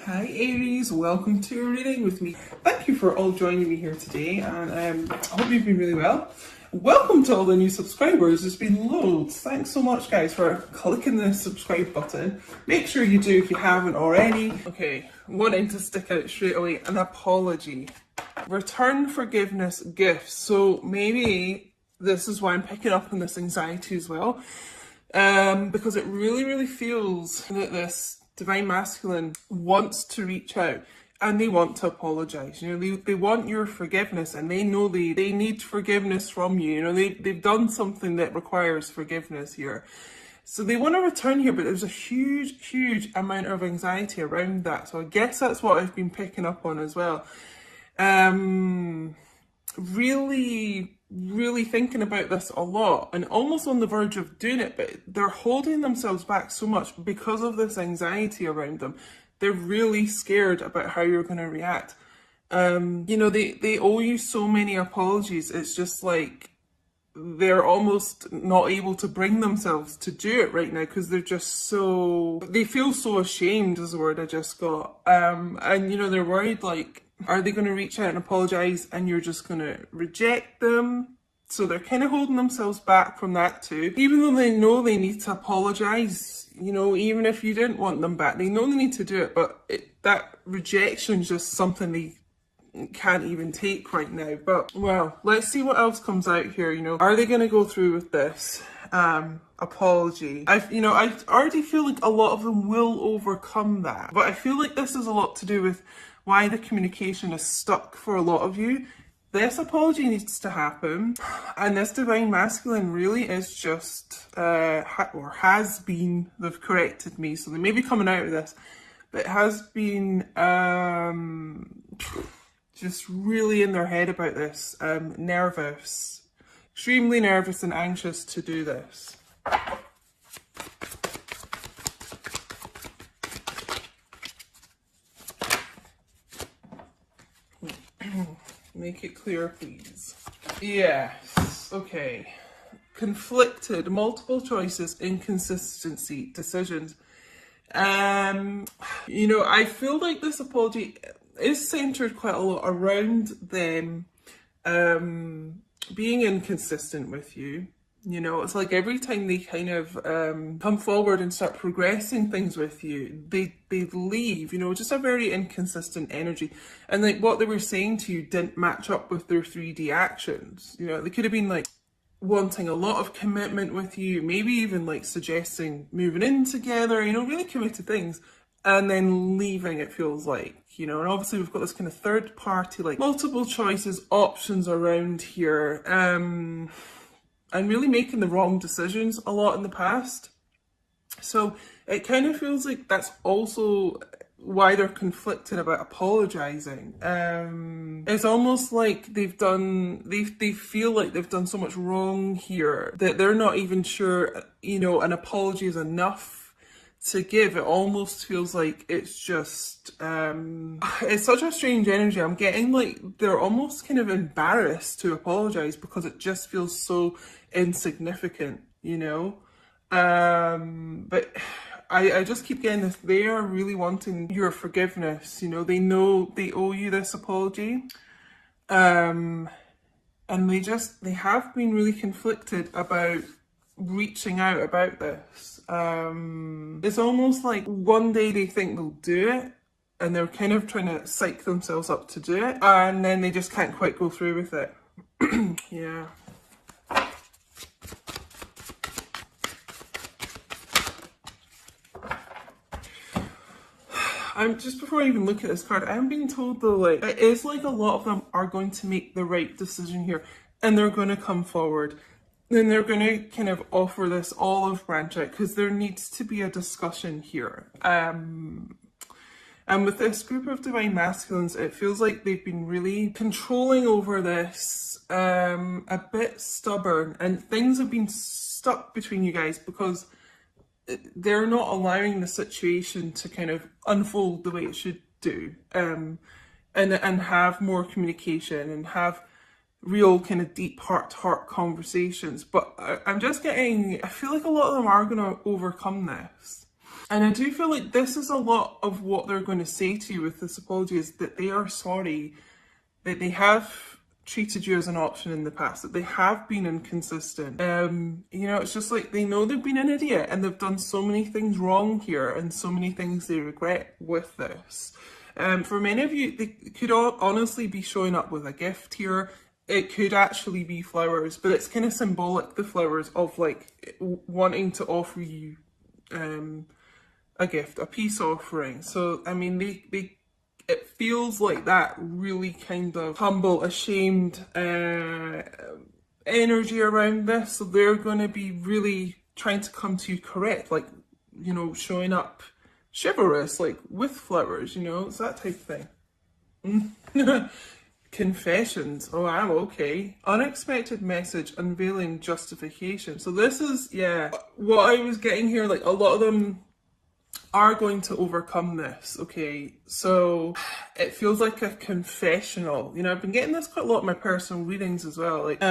Hi Aries, welcome to your reading with me. Thank you for all joining me here today, and I hope you've been really well. Welcome to all the new subscribers. There's been loads. Thanks so much guys for clicking the subscribe button. Make sure you do if you haven't already. Okay, wanting to stick out straight away, an apology. Return forgiveness gifts. So maybe this is why I'm picking up on this anxiety as well. Because it really feels that this divine masculine wants to reach out and they want to apologize. You know, they want your forgiveness, and they know they need forgiveness from you. You know, they've done something that requires forgiveness here. So they want to return here, but there's a huge amount of anxiety around that. So I guess that's what I've been picking up on as well. Really thinking about this a lot and almost on the verge of doing it, but they're holding themselves back so much because of this anxiety around them. They're really scared about how you're going to react. You know, they owe you so many apologies. It's just like they're almost not able to bring themselves to do it right now because they're just they feel so ashamed is the word I just got. And you know, they're worried, like, are they going to reach out and apologize and you're just going to reject them? So they're kind of holding themselves back from that too. Even though they know they need to apologize, you know, even if you didn't want them back, they know they need to do it, but that rejection is just something they can't even take right now. But, well, let's see what else comes out here, you know. Are they going to go through with this apology? I already feel like a lot of them will overcome that. But I feel like this is a lot to do with why the communication is stuck for a lot of you. This apology needs to happen, and this divine masculine really is just, or has been, they've corrected me, so they may be coming out of this, but it has been just really in their head about this, nervous, extremely nervous and anxious to do this. Make it clear, please. Yes, okay. Conflicted, multiple choices, inconsistency, decisions. You know, I feel like this apology is centered quite a lot around them being inconsistent with you. You know, it's like every time they kind of come forward and start progressing things with you, they leave, you know, just a very inconsistent energy. And like what they were saying to you didn't match up with their 3D actions. You know, they could have been like wanting a lot of commitment with you, maybe even like suggesting moving in together, you know, really committed things, and then leaving, it feels like, you know. And obviously we've got this kind of third party, like multiple choices, options around here. And really making the wrong decisions a lot in the past. So it kind of feels like that's also why they're conflicted about apologizing. It's almost like they feel like they've done so much wrong here that they're not even sure, you know, an apology is enough to give. It almost feels like it's just, it's such a strange energy. I'm getting like they're almost kind of embarrassed to apologize because it just feels so insignificant, you know. But I just keep getting this. They are really wanting your forgiveness, you know. They know they owe you this apology. And they have been really conflicted about reaching out about this. It's almost like one day they think they'll do it and they're kind of trying to psych themselves up to do it, and then they just can't quite go through with it. Yeah. Just before I even look at this card, I'm being told though, like, it is like a lot of them are going to make the right decision here, and they're going to come forward. Then they're going to kind of offer this olive branch out because there needs to be a discussion here. And with this group of divine masculines, it feels like they've been really controlling over this, a bit stubborn, and things have been stuck between you guys because they're not allowing the situation to kind of unfold the way it should do, and have more communication and have real kind of deep heart-to-heart conversations. But I'm just getting, I feel like a lot of them are going to overcome this. And I do feel like this is a lot of what they're going to say to you with this apology, is that they are sorry, that they have treated you as an option in the past, that they have been inconsistent. You know, it's just like they know they've been an idiot and they've done so many things wrong here and so many things they regret with this. For many of you, they could honestly be showing up with a gift here. It could actually be flowers, but it's kind of symbolic, the flowers, of like wanting to offer you a gift, a peace offering. So, I mean, it feels like that really kind of humble, ashamed energy around this. So they're going to be really trying to come to you correct, like, you know, showing up chivalrous, like with flowers, you know, it's that type of thing. Confessions. Oh, wow, okay. Unexpected message, unveiling justification. So this is, yeah, what I was getting here, like a lot of them are going to overcome this, okay? So it feels like a confessional. You know, I've been getting this quite a lot in my personal readings as well. Like,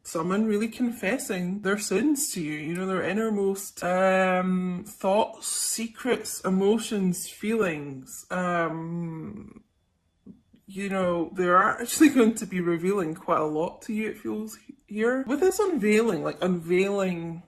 someone really confessing their sins to you, you know, their innermost thoughts, secrets, emotions, feelings. You know, they're actually going to be revealing quite a lot to you, it feels here. With this unveiling, like unveiling,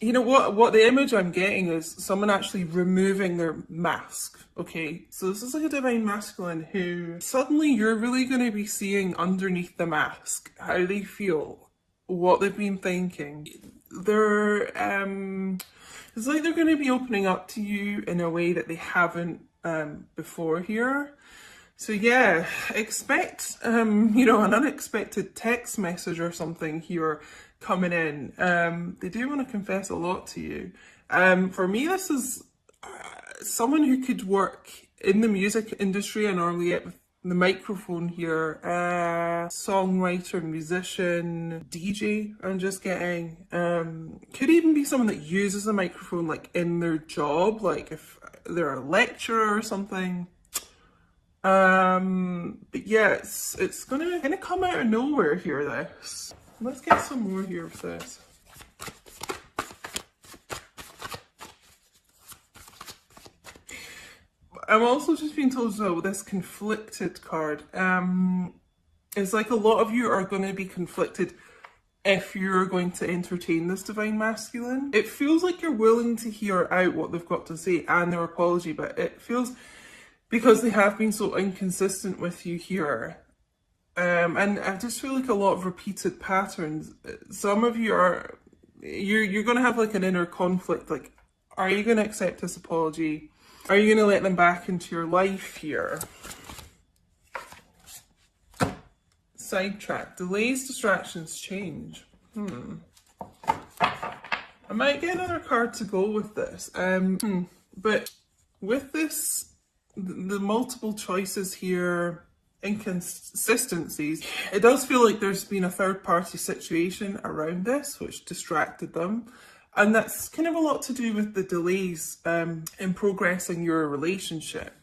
you know, what the image I'm getting is someone actually removing their mask, okay? So this is like a divine masculine who suddenly you're really going to be seeing underneath the mask how they feel, what they've been thinking. They're, it's like they're going to be opening up to you in a way that they haven't before here. So yeah, expect, you know, an unexpected text message or something here coming in. They do want to confess a lot to you. For me, this is someone who could work in the music industry. I normally get with the microphone here. Songwriter, musician, DJ, I'm just getting. Could even be someone that uses a microphone like in their job, like if they're a lecturer or something. But yeah, it's gonna kind of come out of nowhere here, this. Let's get some more here with this. I'm also just being told as well with this conflicted card. It's like a lot of you are going to be conflicted if you're going to entertain this divine masculine. It feels like you're willing to hear out what they've got to say and their apology, but it feels, because they have been so inconsistent with you here. And I just feel like a lot of repeated patterns. Some of you are, you're going to have like an inner conflict. Like, are you going to accept this apology? Are you going to let them back into your life here? Sidetrack. Delays, distractions, change. I might get another card to go with this. But with this, the multiple choices here, inconsistencies, it does feel like there's been a third party situation around this which distracted them, and that's kind of a lot to do with the delays in progressing your relationship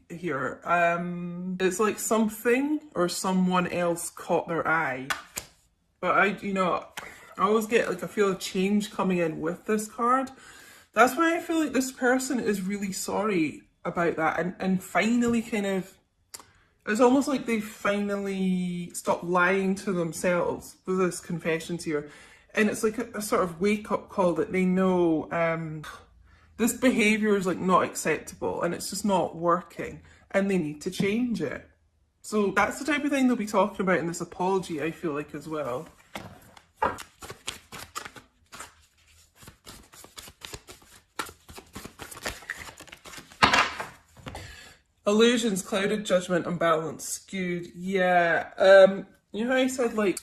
here. It's like something or someone else caught their eye, but I always get like a feel of change coming in with this card. That's why I feel like this person is really sorry about that, and finally kind of, it's almost like they finally stopped lying to themselves with this confessions here. And it's like a sort of wake-up call that they know this behaviour is like not acceptable and it's just not working and they need to change it. So that's the type of thing they'll be talking about in this apology, I feel like, as well. Illusions, clouded, judgment, unbalanced, skewed. Yeah. You know how I said like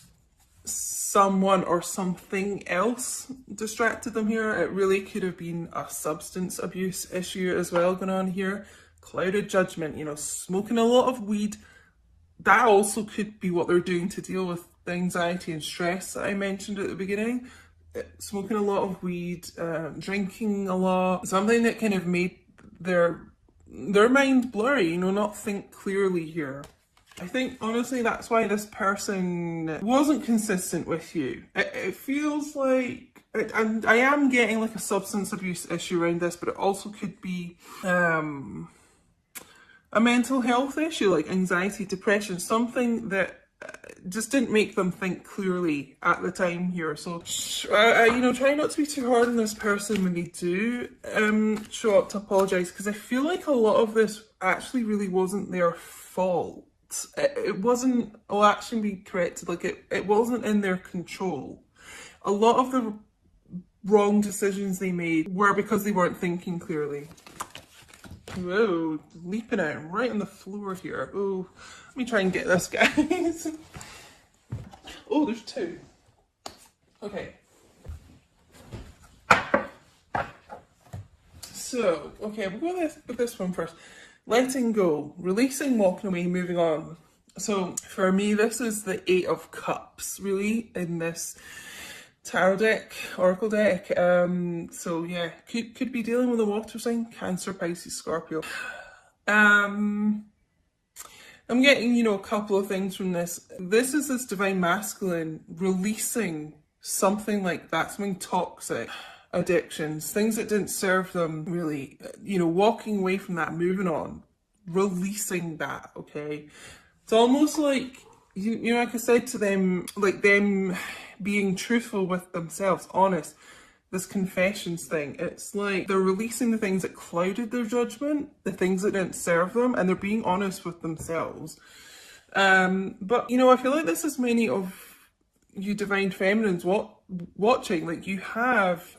someone or something else distracted them here? It really could have been a substance abuse issue as well going on here. Clouded judgment, you know, smoking a lot of weed. That also could be what they're doing to deal with the anxiety and stress that I mentioned at the beginning. Smoking a lot of weed, drinking a lot, something that kind of made their mind blurry, you know, not think clearly here. I think, honestly, that's why this person wasn't consistent with you. It feels like And I am getting like a substance abuse issue around this, but it also could be a mental health issue, like anxiety, depression, something that just didn't make them think clearly at the time here. So, you know, try not to be too hard on this person when they do show up to apologise, because I feel like a lot of this actually really wasn't their fault. It wasn't, I'll actually be corrected, like it wasn't in their control. A lot of the wrong decisions they made were because they weren't thinking clearly. Whoa, leaping out right on the floor here. Oh, let me try and get this, guys. Oh, there's two. Okay. So, okay, we'll go with this one first. Letting go, releasing, walking away, moving on. So, for me, this is the Eight of Cups, really, in this tarot deck, oracle deck. So yeah, could be dealing with a water sign, Cancer, Pisces, Scorpio. I'm getting, you know, a couple of things from this. This is this divine masculine releasing something like that, something toxic, addictions, things that didn't serve them really, you know, walking away from that, moving on, releasing that, okay? It's almost like, you know, like I said to them, like them being truthful with themselves, honest, this confessions thing, it's like they're releasing the things that clouded their judgment, the things that didn't serve them, and they're being honest with themselves. But, you know, I feel like this is many of you divine feminines watching, like you have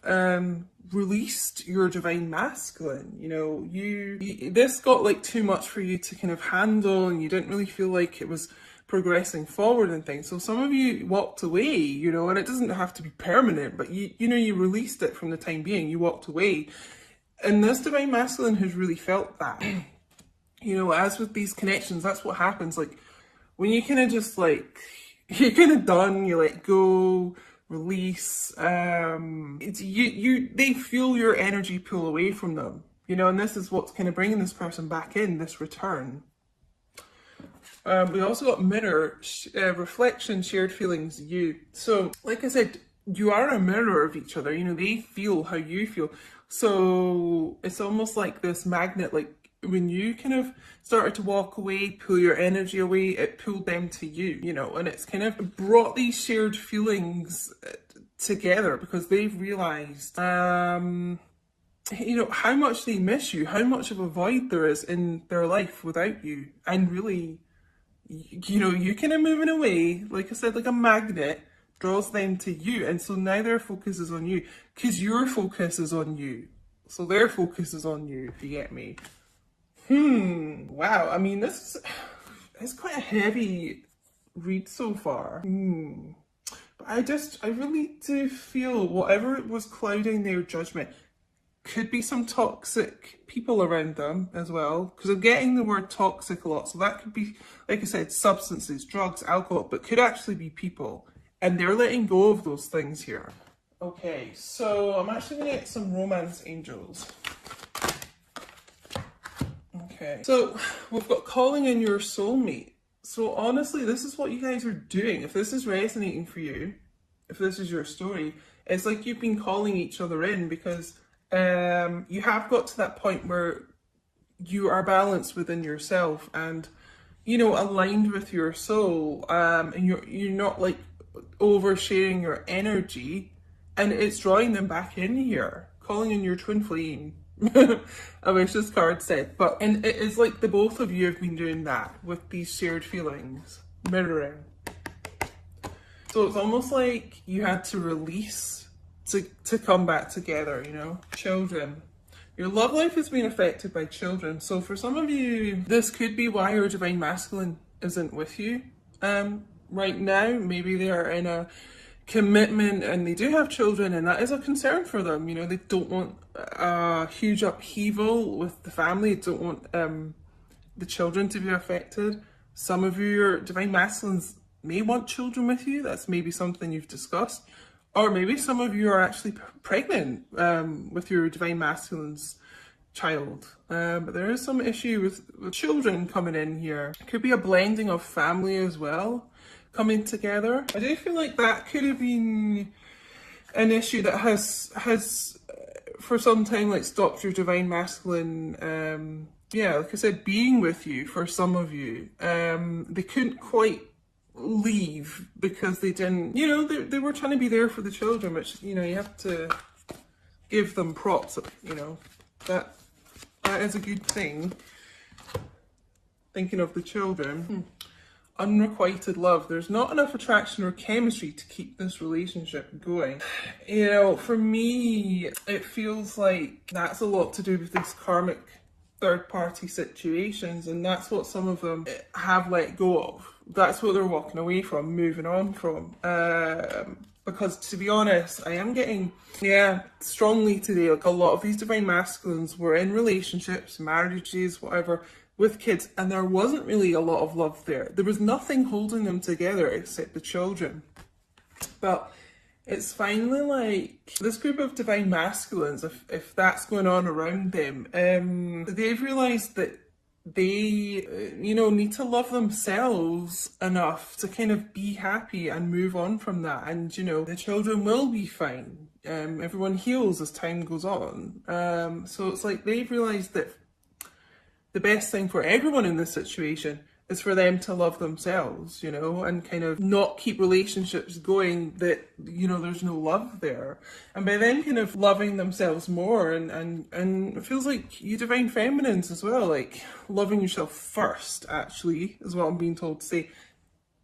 released your divine masculine, you know, you this got like too much for you to kind of handle, and you didn't really feel like it was progressing forward and things. So some of you walked away, you know, and it doesn't have to be permanent, but you know, you released it from the time being, you walked away. And this divine masculine has really felt that. You know, as with these connections, that's what happens. Like when you kind of just like, you're kind of done, you let go, release, it's they feel your energy pull away from them, you know, and this is what's kind of bringing this person back in, this return. We also got mirror, reflection, shared feelings, you. So, like I said, you are a mirror of each other. You know, they feel how you feel. So it's almost like this magnet, like when you kind of started to walk away, pull your energy away, it pulled them to you, you know, and it's kind of brought these shared feelings together because they've realised, you know, how much they miss you, how much of a void there is in their life without you. And really, you know, you kind of moving away, like I said, like a magnet draws them to you. And so now their focus is on you because your focus is on you. So their focus is on you, if you get me. Wow. I mean, this is quite a heavy read so far. But I really do feel whatever was clouding their judgment could be some toxic people around them as well, because I'm getting the word toxic a lot. So that could be, like I said, substances, drugs, alcohol, but could actually be people. And they're letting go of those things here. Okay, so I'm actually going to get some romance angels. Okay, so we've got calling in your soulmate. So honestly, this is what you guys are doing. If this is resonating for you, if this is your story, it's like you've been calling each other in because you have got to that point where you are balanced within yourself and, you know, aligned with your soul, and you're not like oversharing your energy, and it's drawing them back in here, calling in your twin flame. I wish this card said, and it is like the both of you have been doing that with these shared feelings, mirroring. So it's almost like you had to release to come back together, you know. Children. Your love life has been affected by children. So for some of you, this could be why your divine masculine isn't with you right now. Maybe they are in a commitment and they do have children, and that is a concern for them. You know, they don't want a huge upheaval with the family. They don't want the children to be affected. Some of you, your divine masculines may want children with you. That's maybe something you've discussed. Or maybe some of you are actually pregnant with your divine masculine's child. But there is some issue with children coming in here. It could be a blending of family as well, coming together. I do feel like that could have been an issue that has for some time like stopped your divine masculine, yeah, like I said, being with you. For some of you, they couldn't quite leave because they didn't, you know, they were trying to be there for the children, which, you know, you have to give them props, you know, that is a good thing. Thinking of the children. Unrequited love. There's not enough attraction or chemistry to keep this relationship going. You know, for me, it feels like that's a lot to do with these karmic third-party situations, and that's what some of them have let go of. That's what they're walking away from, moving on from. Because to be honest, I am getting, yeah, strongly today, like a lot of these divine masculines were in relationships, marriages, whatever, with kids, and there wasn't really a lot of love there. There was nothing holding them together except the children. But it's finally like this group of divine masculines, if that's going on around them, they've realised that they, you know, need to love themselves enough to kind of be happy and move on from that. And, you know, the children will be fine. Everyone heals as time goes on. So it's like they've realised that the best thing for everyone in this situation is for them to love themselves, you know, and kind of not keep relationships going that, you know, there's no love there. And by then kind of loving themselves more, and it feels like you divine feminines as well, like loving yourself first, actually, is what I'm being told to say.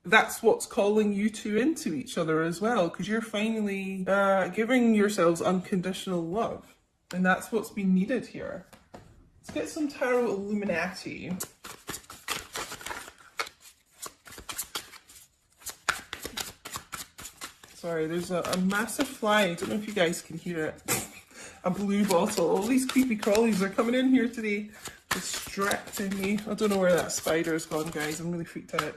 That's what's calling you two into each other as well, because you're finally giving yourselves unconditional love. And that's what's been needed here. Let's get some Tarot Illuminati. Sorry, there's a massive fly. I don't know if you guys can hear it. A blue bottle. All these creepy crawlies are coming in here today, distracting me. I don't know where that spider's gone, guys. I'm really freaked out.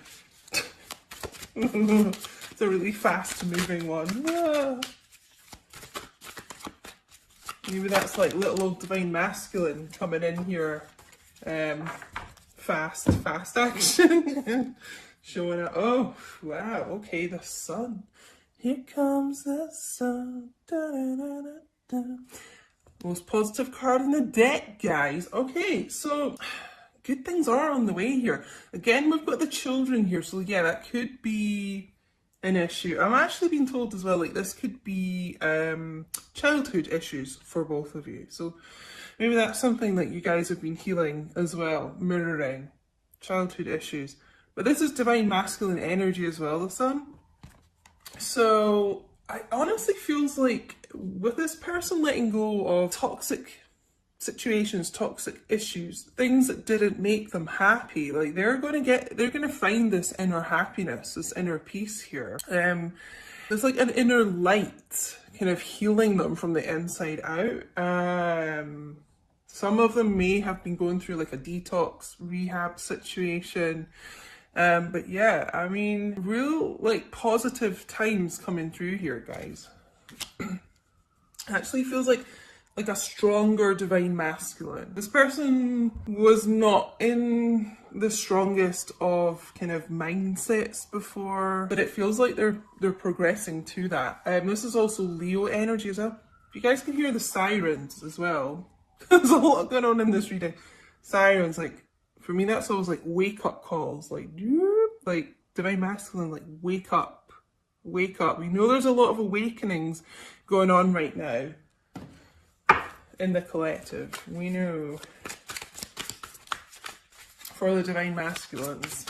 It's a really fast moving one. Ah. Maybe that's like little old divine masculine coming in here. Fast action. Showing it. Oh, wow. Okay, the sun. Here comes the sun. Da, da, da, da, da. Most positive card in the deck, guys. Okay, so good things are on the way here. Again, we've got the children here. So yeah, that could be an issue. I'm actually being told as well, like this could be childhood issues for both of you. So maybe that's something that you guys have been healing as well, mirroring childhood issues. But this is divine masculine energy as well, the sun. So I honestly feels like with this person letting go of toxic situations, toxic issues, things that didn't make them happy, like they're gonna find this inner happiness, this inner peace here. There's like an inner light kind of healing them from the inside out. Some of them may have been going through like a detox rehab situation. But yeah, I mean, real like positive times coming through here, guys. Actually feels like a stronger divine masculine. This person was not in the strongest of kind of mindsets before, but it feels like they're progressing to that. This is also Leo energy as well. You guys can hear the sirens as well. There's a lot going on in this reading. Sirens, like for me, that's always like wake up calls, like divine masculine, like wake up, wake up. We know there's a lot of awakenings going on right now in the collective. We know for the divine masculines.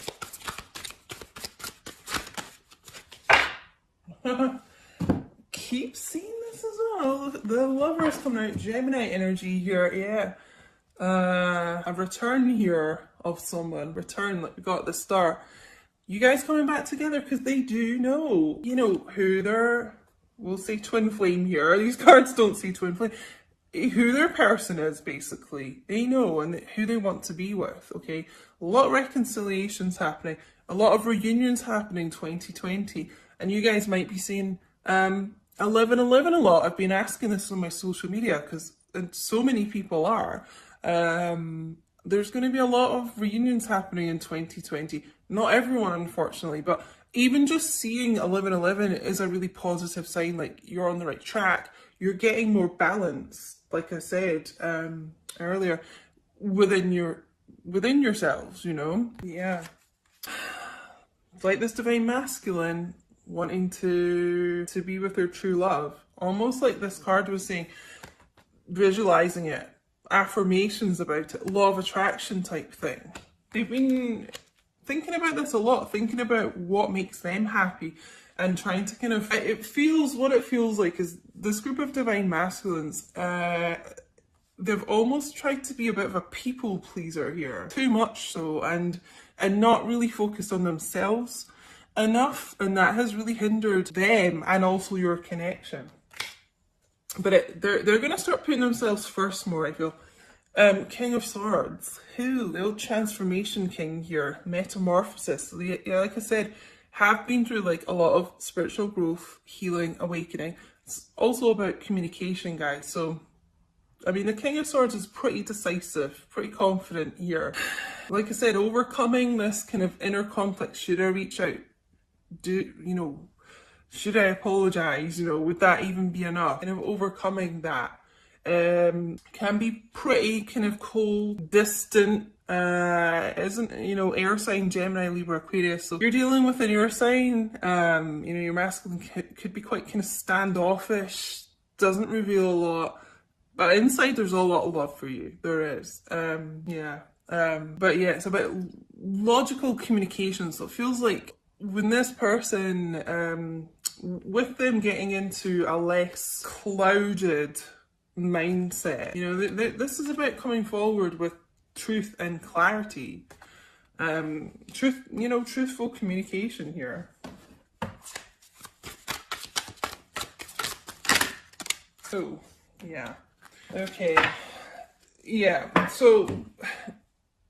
Keep seeing this as well. The lovers coming out, Gemini energy here, yeah. A return here of someone, return, like we got the star. You guys coming back together because they do know, you know, who their, we'll say twin flame here. These cards don't say twin flame. Who their person is, basically. They know, and who they want to be with, okay? A lot of reconciliations happening, a lot of reunions happening 2020, and you guys might be seeing 1111 a lot. I've been asking this on my social media because so many people are. There's going to be a lot of reunions happening in 2020. Not everyone, unfortunately, but even just seeing 1111 is a really positive sign, like you're on the right track. You're getting more balance, like I said earlier, within yourselves, you know? Yeah. It's like this divine masculine wanting to be with their true love. Almost like this card was saying, visualizing it, affirmations about it, law of attraction type thing. They've been thinking about this a lot, thinking about what makes them happy and trying to kind of, what it feels like is this group of divine masculines, they've almost tried to be a bit of a people pleaser here, too much so, and not really focused on themselves enough, and that has really hindered them and also your connection. But they're going to start putting themselves first more, I feel. King of Swords, the old transformation king here, metamorphosis. Yeah, like I said, have been through like a lot of spiritual growth, healing, awakening. It's also about communication, guys. So, I mean, the King of Swords is pretty decisive, pretty confident here. Like I said, overcoming this kind of inner conflict. Should I reach out? Should I apologize? Would that even be enough? Kind of overcoming that can be pretty kind of cold, distant, isn't, air sign, Gemini, Libra, Aquarius. So you're dealing with an air sign, your masculine could be quite kind of standoffish, doesn't reveal a lot, but inside there's a lot of love for you. There is. But yeah, it's about logical communication. So it feels like when this person, with them getting into a less clouded mindset, this is about coming forward with truth and clarity. Truthful communication here. Oh, yeah. Okay. Yeah, so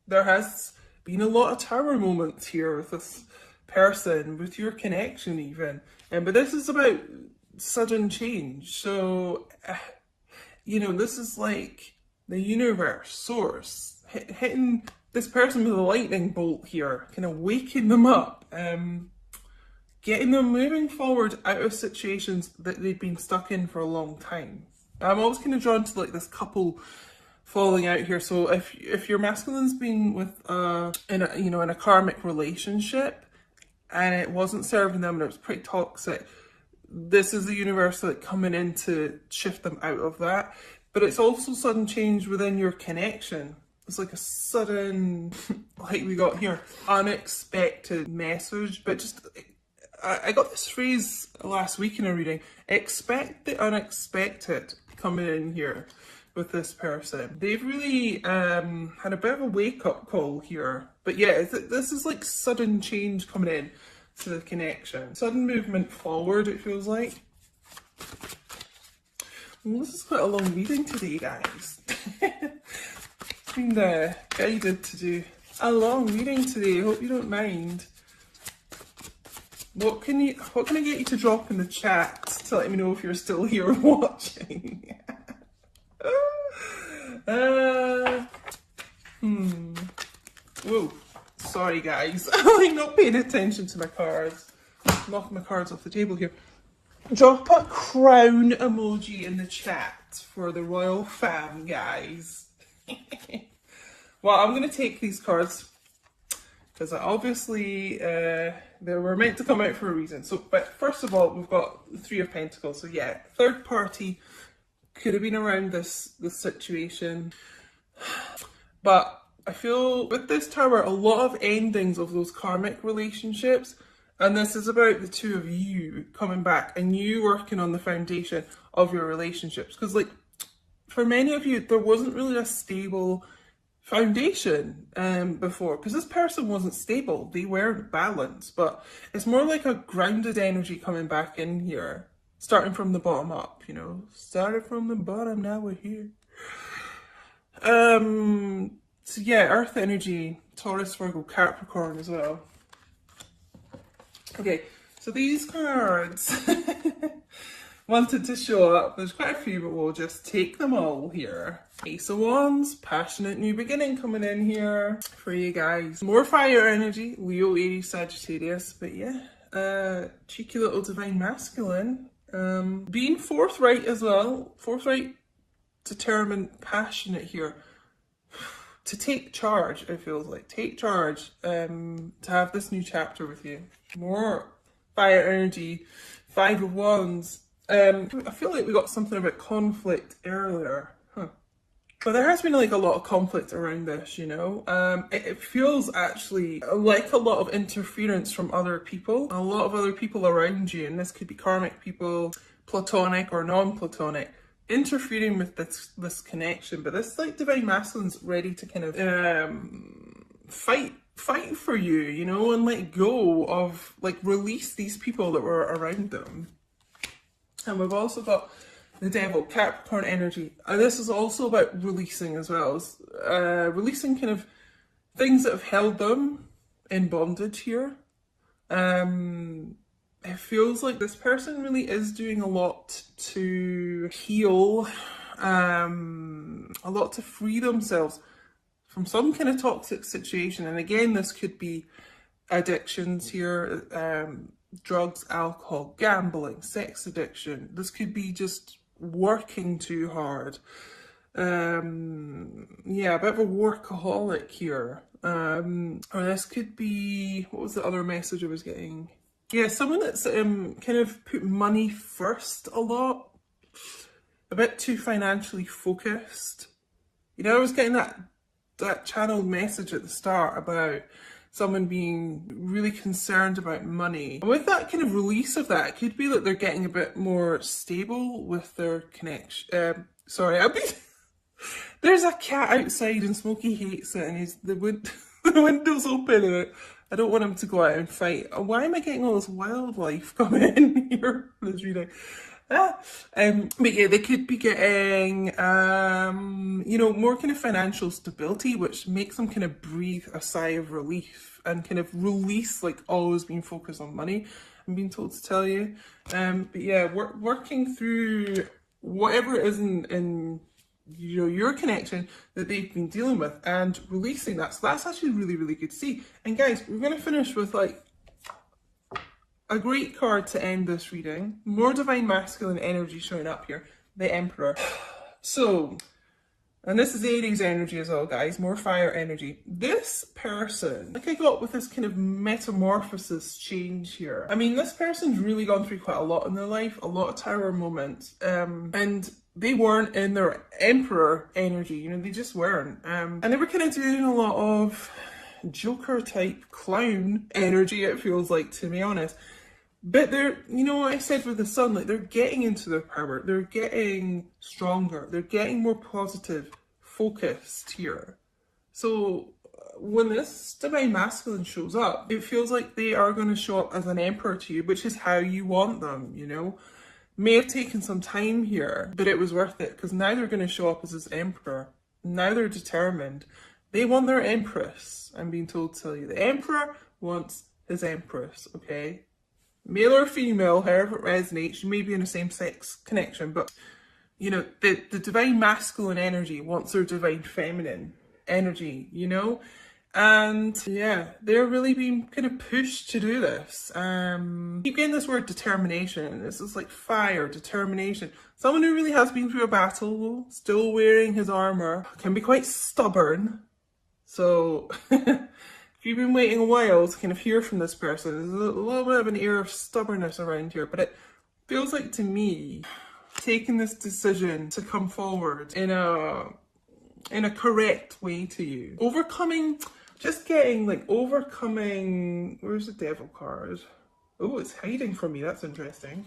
there has been a lot of tower moments here with this person, with your connection even. But this is about sudden change. So, this is like the universe, source, hitting this person with a lightning bolt here, kind of waking them up, getting them moving forward out of situations that they've been stuck in for a long time. I'm always kind of drawn to like this couple falling out here. So if your masculine's been with in a karmic relationship and it wasn't serving them and it was pretty toxic, this is the universe like coming in to shift them out of that. But it's also sudden change within your connection. It's like a sudden, like we got here, unexpected message. But just, I got this phrase last week in a reading, expect the unexpected coming in here with this person. They've really had a bit of a wake-up call here. But yeah, this is like sudden change coming in to the connection. Sudden movement forward, it feels like. Well, this is quite a long reading today, guys. Been guided to do a long reading today. Hope you don't mind. What can I get you to drop in the chat to let me know if you're still here watching? Whoa, sorry guys. I'm not paying attention to my cards. Knocking my cards off the table here. Drop a crown emoji in the chat for the royal fam, guys. Well, I'm going to take these cards because obviously they were meant to come out for a reason. So, but first of all, we've got the Three of Pentacles. So yeah, third party could have been around this situation. But I feel with this tower, a lot of endings of those karmic relationships. And this is about the two of you coming back and you working on the foundation of your relationships. Because like, for many of you, there wasn't really a stable foundation before. Because this person wasn't stable. They weren't balanced. But it's more like a grounded energy coming back in here. Starting from the bottom up, Started from the bottom, now we're here. So yeah, Earth energy, Taurus, Virgo, Capricorn as well. Okay, so these cards wanted to show up. There's quite a few, but we'll just take them all here. Ace of Wands, passionate new beginning coming in here for you guys. More fire energy, Leo, Aries, Sagittarius. But yeah, cheeky little divine masculine. Being forthright as well. Forthright, determined, passionate here. To take charge, it feels like. Take charge, to have this new chapter with you. More fire energy, 5 of Wands. I feel like we got something about conflict earlier. But there has been like a lot of conflict around this, you know. It feels actually like a lot of interference from other people. A lot of other people around you, and this could be karmic people, platonic or non-platonic, interfering with this connection. But this like divine masculine's ready to kind of fight for you, you know, and let go of, like, release these people that were around them. And we've also got the Devil, Capricorn energy. This is also about releasing as well. It's, releasing kind of things that have held them in bondage here. It feels like this person really is doing a lot to heal, a lot to free themselves from some kind of toxic situation. And again, this could be addictions here, drugs, alcohol, gambling, sex addiction. This could be just working too hard. Yeah, a bit of a workaholic here. Or this could be, what was the other message I was getting? Yeah, someone that's kind of put money first a lot. A bit too financially focused. You know, I was getting that channeled message at the start about someone being really concerned about money. And with that kind of release of that, it could be that they're getting a bit more stable with their connection. Sorry, there's a cat outside and Smokey hates it, and the window's open, and I don't want him to go out and fight. Why am I getting all this wildlife coming in here for this reading? But yeah, they could be getting, you know, more kind of financial stability, which makes them kind of breathe a sigh of relief and kind of release, like, always being focused on money, I'm being told to tell you. But yeah, working through whatever it is in you know, your connection that they've been dealing with and releasing that. So that's actually really, really good to see. And guys, we're going to finish with, like, a great card to end this reading. More divine masculine energy showing up here. The Emperor. So, and this is Aries energy as well, guys. More fire energy. This person, like I got with this kind of metamorphosis change here. I mean, this person's really gone through quite a lot in their life. A lot of tower moments. And they weren't in their Emperor energy. You know, they just weren't. And they were kind of doing a lot of Joker type clown energy, it feels like, to be honest. But they're, you know what I said with the Sun, like, they're getting into their power, they're getting stronger, they're getting more positive, focused here. So when this divine masculine shows up, it feels like they are going to show up as an Emperor to you, which is how you want them, you know. May have taken some time here, but it was worth it, because now they're going to show up as this Emperor. Now they're determined. They want their Empress, I'm being told to tell you. The Emperor wants his Empress, okay? Male or female, however it resonates. You may be in a same-sex connection, but, you know, the divine masculine energy wants their divine feminine energy, you know? And yeah, they're really being kind of pushed to do this. Keep getting this word determination. This is like fire, determination. Someone who really has been through a battle, still wearing his armor, can be quite stubborn. So if you've been waiting a while to kind of hear from this person, there's a little bit of an air of stubbornness around here, but it feels like to me, taking this decision to come forward in a correct way to you. Overcoming, just getting like overcoming, where's the Devil card? Oh, it's hiding from me, that's interesting.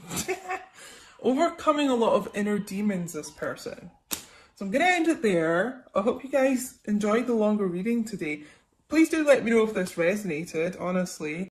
Overcoming a lot of inner demons, this person. So I'm going to end it there. I hope you guys enjoyed the longer reading today. Please do let me know if this resonated, honestly.